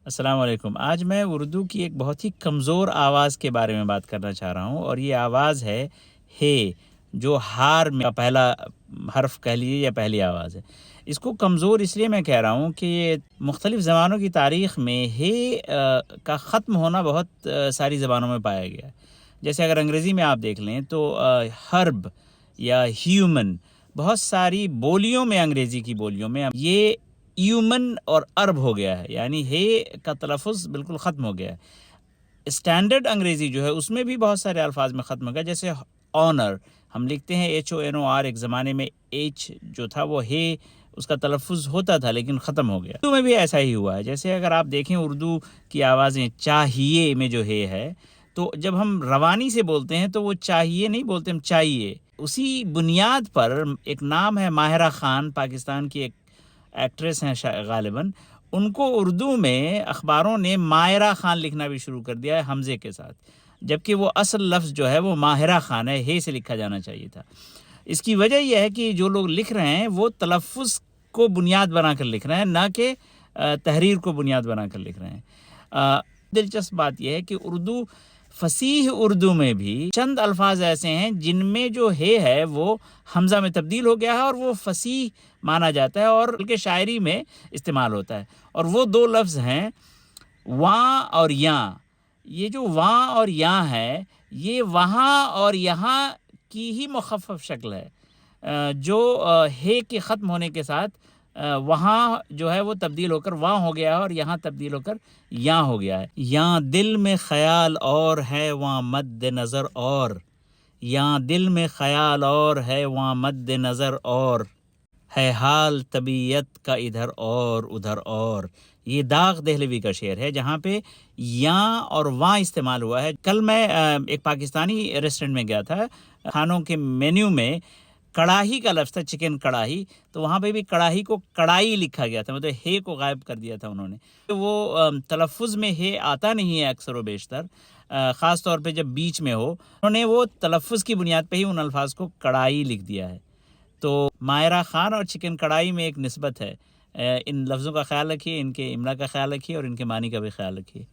السلام علیکم۔ آج میں اردو کی ایک بہت ہی کمزور آواز کے بارے میں بات کرنا چاہ رہا ہوں، اور یہ آواز ہے ہے، جو ہار میں کا پہلا حرف کہہ لیجیے یا پہلی آواز ہے۔ اس کو کمزور اس لیے میں کہہ رہا ہوں کہ یہ مختلف زبانوں کی تاریخ میں ہے کا ختم ہونا بہت ساری زبانوں میں پایا گیا ہے۔ جیسے اگر انگریزی میں آپ دیکھ لیں تو ہرب یا ہیومن بہت ساری بولیوں میں، انگریزی کی بولیوں میں یہ ایومن اور ارب ہو گیا ہے، یعنی ہے کا تلفظ بالکل ختم ہو گیا ہے۔ اسٹینڈرڈ انگریزی جو ہے اس میں بھی بہت سارے الفاظ میں ختم ہو گیا، جیسے آنر ہم لکھتے ہیں HONOR، ایک زمانے میں ایچ جو تھا وہ ہے اس کا تلفظ ہوتا تھا لیکن ختم ہو گیا۔ اردو میں بھی ایسا ہی ہوا ہے، جیسے اگر آپ دیکھیں اردو کی آوازیں چاہیے میں جو ہے تو جب ہم روانی سے بولتے ہیں تو وہ چاہیے نہیں بولتے، ہم چاہیے۔ اسی بنیاد پر ایک نام ہے ماہرہ خان، پاکستان کی ایک ایکٹریس ہیں غالباً، ان کو اردو میں اخباروں نے ماہرہ خان لکھنا بھی شروع کر دیا ہے حمزے کے ساتھ، جبکہ وہ اصل لفظ جو ہے وہ ماہرہ خان ہے سے لکھا جانا چاہیے تھا۔ اس کی وجہ یہ ہے کہ جو لوگ لکھ رہے ہیں وہ تلفظ کو بنیاد بنا کر لکھ رہے ہیں، نہ کہ تحریر کو بنیاد بنا کر لکھ رہے ہیں۔ دلچسپ بات یہ ہے کہ فصیح اردو میں بھی چند الفاظ ایسے ہیں جن میں جو ہے وہ حمزہ میں تبدیل ہو گیا ہے اور وہ فصیح مانا جاتا ہے اور بلکہ شاعری میں استعمال ہوتا ہے، اور وہ دو لفظ ہیں واں اور یاں۔ یہ جو واں اور یاں ہے یہ وہاں اور یہاں کی ہی مخفف شکل ہے، جو ہے کے ختم ہونے کے ساتھ وہاں جو ہے وہ تبدیل ہو کر واں ہو گیا ہے اور یہاں تبدیل ہو کر یاں ہو گیا ہے۔ یاں دل میں خیال اور ہے واں مد نظر اور، یاں دل میں خیال اور ہے واں مد نظر اور، ہے حال طبیعت کا ادھر اور ادھر اور۔ یہ داغ دہلوی کا شعر ہے جہاں پہ یاں اور واں استعمال ہوا ہے۔ کل میں ایک پاکستانی ریسٹورنٹ میں گیا تھا، کھانوں کے مینیو میں کڑاہی کا لفظ تھا، چکن کڑاہی، تو وہاں پہ بھی کڑاہی کو کڑائی لکھا گیا تھا، مطلب ہے کو غائب کر دیا تھا انہوں نے۔ وہ تلفظ میں ہے آتا نہیں ہے اکثر و بیشتر، خاص طور پہ جب بیچ میں ہو، انہوں نے وہ تلفظ کی بنیاد پہ ہی ان الفاظ کو کڑائی لکھ دیا ہے۔ تو ماہرہ خان اور چکن کڑائی میں ایک نسبت ہے۔ ان لفظوں کا خیال رکھیے، ان کے املا کا خیال رکھیے اور ان کے معنی کا بھی خیال رکھیے۔